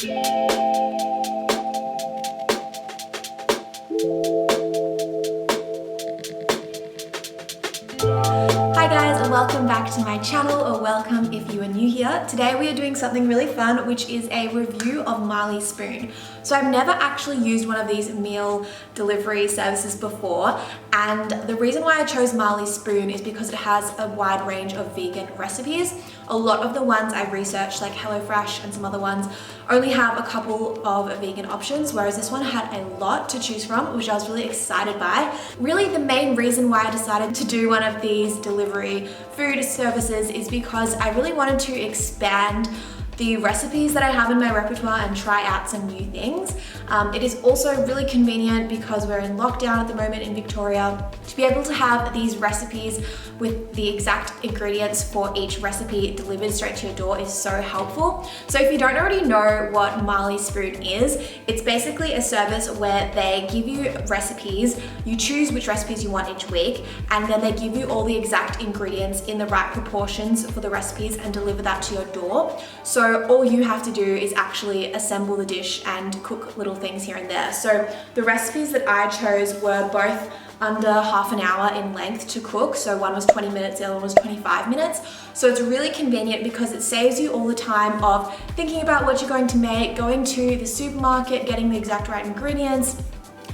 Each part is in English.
Hi guys, and welcome back to my channel, or welcome if you are new here. Today we are doing something really fun, which is a review of Marley Spoon. So I've never actually used one of these meal delivery services before, and the reason why I chose Marley Spoon is because it has a wide range of vegan recipes. A lot of the ones I researched, like HelloFresh and some other ones, only have a couple of vegan options, whereas this one had a lot to choose from, which I was really excited by. Really, the main reason why I decided to do one of these delivery food services is because I really wanted to expand the recipes that I have in my repertoire and try out some new things. It is also really convenient because we're in lockdown at the moment in Victoria. To be able to have these recipes with the exact ingredients for each recipe delivered straight to your door is so helpful. So if you don't already know what Marley Spoon is, it's basically a service where they give you recipes, you choose which recipes you want each week, and then they give you all the exact ingredients in the right proportions for the recipes and deliver that to your door. So all you have to do is actually assemble the dish and cook little things here and there. So the recipes that I chose were both under half an hour in length to cook. So one was 20 minutes, the other one was 25 minutes. So it's really convenient because it saves you all the time of thinking about what you're going to make, going to the supermarket, getting the exact right ingredients.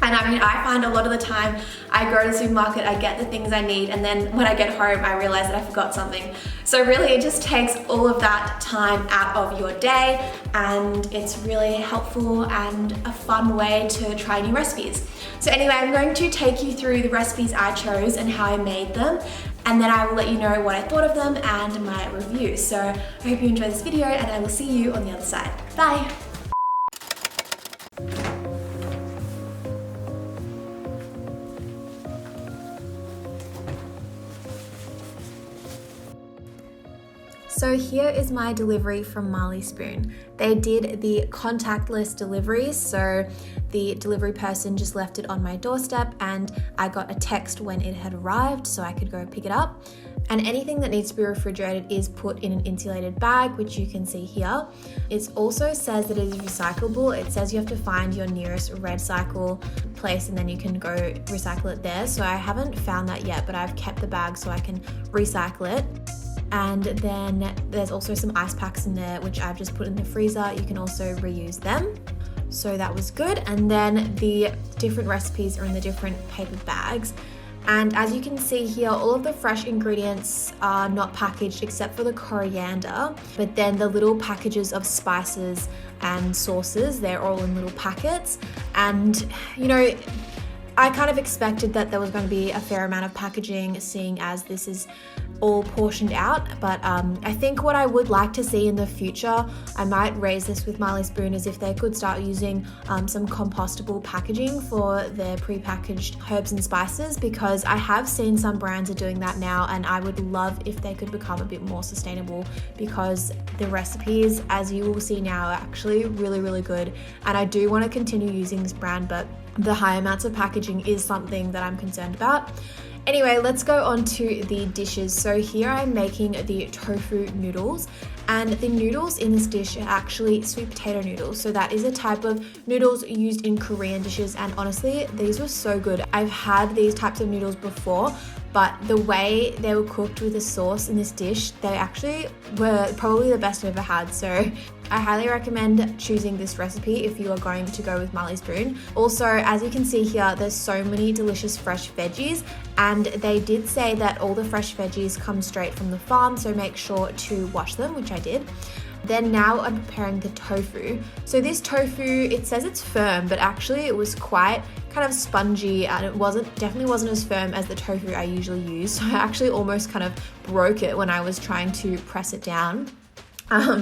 And I mean, I find a lot of the time I go to the supermarket, I get the things I need, and then when I get home, I realize that I forgot something. So really, it just takes all of that time out of your day, and it's really helpful and a fun way to try new recipes. So anyway, I'm going to take you through the recipes I chose and how I made them, and then I will let you know what I thought of them and my review. So I hope you enjoy this video, and I will see you on the other side. Bye. So here is my delivery from Marley Spoon. They did the contactless delivery, so the delivery person just left it on my doorstep and I got a text when it had arrived so I could go pick it up. And anything that needs to be refrigerated is put in an insulated bag, which you can see here. It also says that it is recyclable. It says you have to find your nearest red cycle place and then you can go recycle it there. So I haven't found that yet, but I've kept the bag so I can recycle it. And then there's also some ice packs in there, which I've just put in the freezer. You can also reuse them. So that was good. And then the different recipes are in the different paper bags. And as you can see here, all of the fresh ingredients are not packaged except for the coriander. But then the little packages of spices and sauces, they're all in little packets. And, you know, I kind of expected that there was going to be a fair amount of packaging, seeing as this is all portioned out, but I think what I would like to see in the future, I might raise this with Marley Spoon, is if they could start using some compostable packaging for their pre-packaged herbs and spices, because I have seen some brands are doing that now, and I would love if they could become a bit more sustainable, because the recipes, as you will see now, are actually really, really good, and I do want to continue using this brand, but the high amounts of packaging is something that I'm concerned about. Anyway, let's go on to the dishes. So here I'm making the tofu noodles, and the noodles in this dish are actually sweet potato noodles. So that is a type of noodles used in Korean dishes, and honestly, these were so good. I've had these types of noodles before, but the way they were cooked with the sauce in this dish, they actually were probably the best I've ever had. So I highly recommend choosing this recipe if you are going to go with Marley Spoon. Also, as you can see here, there's so many delicious fresh veggies, and they did say that all the fresh veggies come straight from the farm, so make sure to wash them, which I did. Then now I'm preparing the tofu. So this tofu, it says it's firm, but actually it was quite kind of spongy, and it definitely wasn't as firm as the tofu I usually use. So I actually almost kind of broke it when I was trying to press it down.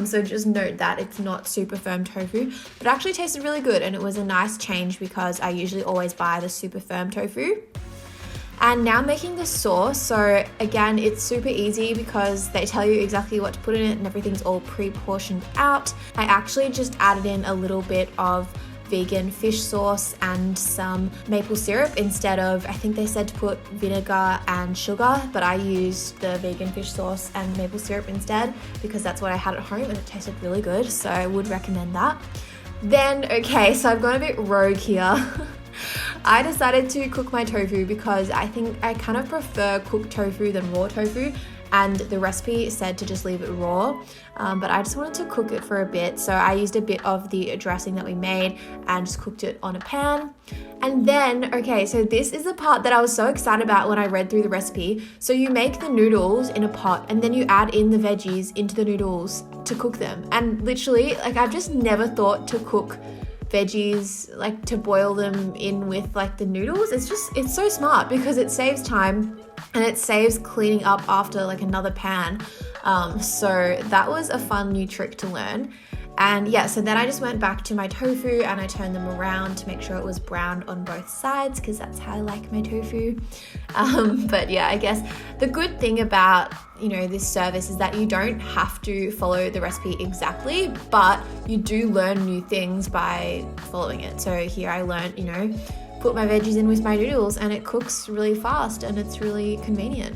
So just note that it's not super firm tofu, but it actually tasted really good, and it was a nice change because I usually always buy the super firm tofu. And now making the sauce. So again, it's super easy because they tell you exactly what to put in it and everything's all pre-portioned out. I actually just added in a little bit of vegan fish sauce and some maple syrup instead of, I think they said to put vinegar and sugar, but I used the vegan fish sauce and maple syrup instead because that's what I had at home and it tasted really good, so I would recommend that. Then, okay, so I've gone a bit rogue here. I decided to cook my tofu because I think I kind of prefer cooked tofu than raw tofu, and the recipe said to just leave it raw, but I just wanted to cook it for a bit, so I used a bit of the dressing that we made and just cooked it on a pan. And then, okay, so this is the part that I was so excited about when I read through the recipe. So you make the noodles in a pot and then you add in the veggies into the noodles to cook them. And literally, like, I've just never thought to cook veggies, like to boil them in with like the noodles. It's so smart because it saves time and it saves cleaning up after like another pan. So that was a fun new trick to learn. And yeah, so then I just went back to my tofu and I turned them around to make sure it was browned on both sides because that's how I like my tofu. But yeah, I guess the good thing about, this service is that you don't have to follow the recipe exactly, but you do learn new things by following it. So here I learned, put my veggies in with my noodles and it cooks really fast and it's really convenient.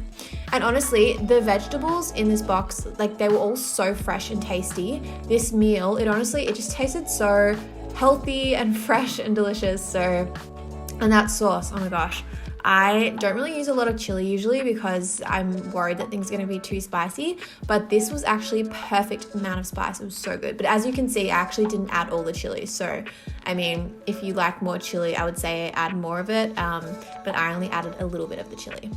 And honestly, the vegetables in this box, like they were all so fresh and tasty. This meal, it just tasted so healthy and fresh and delicious. So, and that sauce, oh my gosh. I don't really use a lot of chili usually because I'm worried that things are going to be too spicy, but this was actually perfect amount of spice. It was so good. But as you can see, I actually didn't add all the chili. So, I mean, if you like more chili, I would say add more of it, but I only added a little bit of the chili.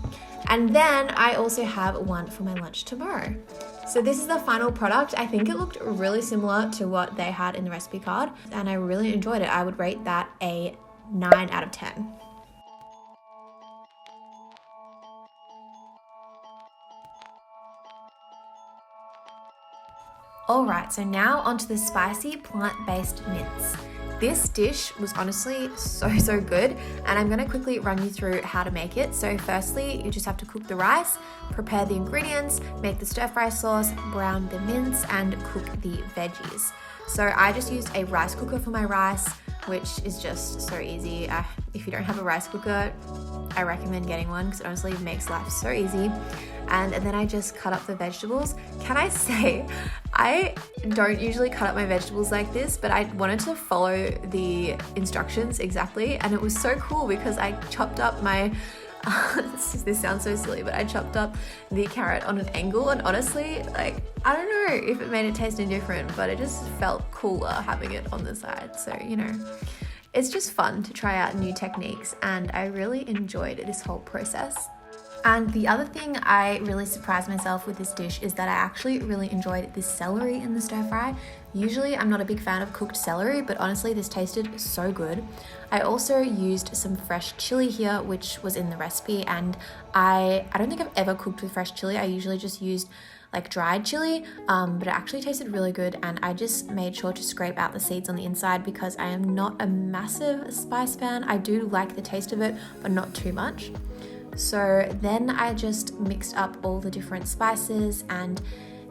And then I also have one for my lunch tomorrow. So this is the final product. I think it looked really similar to what they had in the recipe card, and I really enjoyed it. I would rate that a 9 out of 10. Alright, so now onto the spicy plant-based mince. This dish was honestly so good, and I'm going to quickly run you through how to make it. So firstly, you just have to cook the rice, prepare the ingredients, make the stir-fry sauce, brown the mince, and cook the veggies. So I just used a rice cooker for my rice, which is just so easy. If you don't have a rice cooker, I recommend getting one because it honestly makes life so easy. And then I just cut up the vegetables. Can I say, I don't usually cut up my vegetables like this, but I wanted to follow the instructions exactly, and it was so cool because I chopped up my this sounds so silly, but I chopped up the carrot on an angle, and honestly, like, I don't know if it made it taste any different, but it just felt cooler having it on the side. So, it's just fun to try out new techniques, and I really enjoyed this whole process. And the other thing I really surprised myself with this dish is that I actually really enjoyed this celery in the stir fry. Usually I'm not a big fan of cooked celery, but honestly this tasted so good. I also used some fresh chili here, which was in the recipe, and I don't think I've ever cooked with fresh chili. I usually just used like dried chili, but it actually tasted really good, and I just made sure to scrape out the seeds on the inside because I am not a massive spice fan. I do like the taste of it, but not too much. So then I just mixed up all the different spices and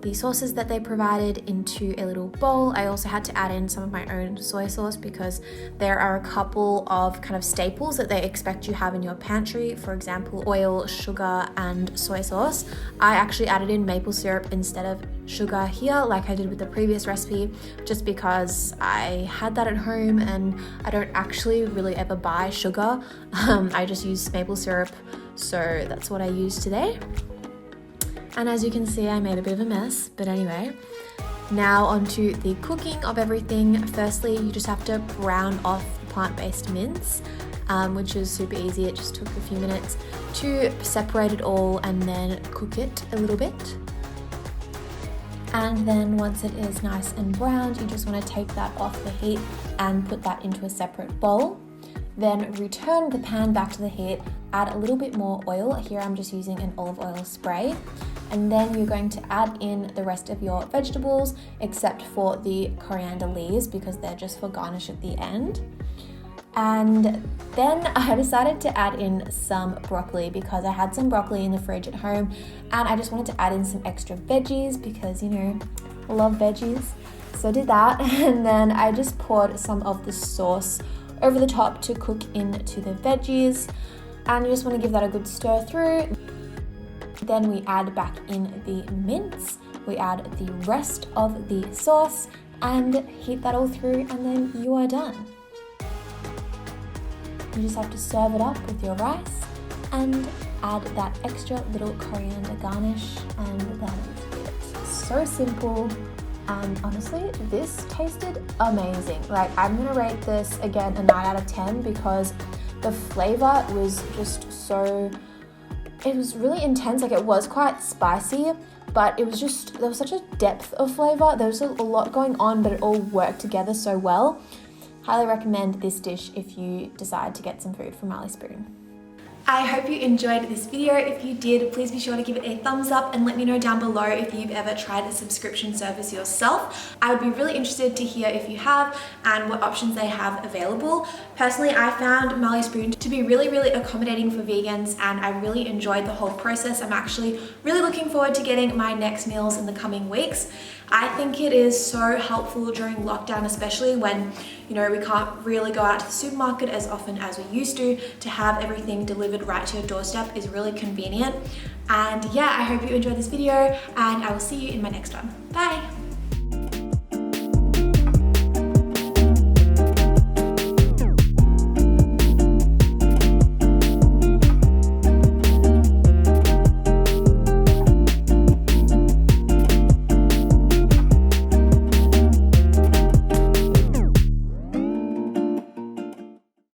the sauces that they provided into a little bowl. I also had to add in some of my own soy sauce because there are a couple of kind of staples that they expect you have in your pantry. For example, oil, sugar, and soy sauce. I actually added in maple syrup instead of sugar here, like I did with the previous recipe, just because I had that at home and I don't actually really ever buy sugar. I just use maple syrup, so that's what I use today. And as you can see, I made a bit of a mess, but anyway. Now onto the cooking of everything. Firstly, you just have to brown off the plant-based mince, which is super easy. It just took a few minutes to separate it all and then cook it a little bit. And then once it is nice and browned, you just want to take that off the heat and put that into a separate bowl. Then return the pan back to the heat, add a little bit more oil. Here I'm just using an olive oil spray. And then you're going to add in the rest of your vegetables, except for the coriander leaves because they're just for garnish at the end. And then I decided to add in some broccoli because I had some broccoli in the fridge at home, and I just wanted to add in some extra veggies because, I love veggies. So I did that, and then I just poured some of the sauce over the top to cook into the veggies, and you just want to give that a good stir through. Then we add back in the mince, we add the rest of the sauce, and heat that all through, and then you are done. You just have to serve it up with your rice and add that extra little coriander garnish, and that is it. So simple, and honestly, this tasted amazing. Like, I'm gonna rate this again a 9 out of 10 because the flavor was just so, it was really intense. Like, it was quite spicy, but it was just, there was such a depth of flavor. There was a lot going on, but it all worked together so well. Highly recommend this dish if you decide to get some food from Marley Spoon. I hope you enjoyed this video. If you did, please be sure to give it a thumbs up and let me know down below if you've ever tried a subscription service yourself. I would be really interested to hear if you have and what options they have available. Personally, I found Marley Spoon to be really accommodating for vegans, and I really enjoyed the whole process. I'm actually really looking forward to getting my next meals in the coming weeks. I think it is so helpful during lockdown, especially when, you know, we can't really go out to the supermarket as often as we used to have everything delivered right to your doorstep is really convenient. And yeah, I hope you enjoyed this video, and I will see you in my next one. Bye.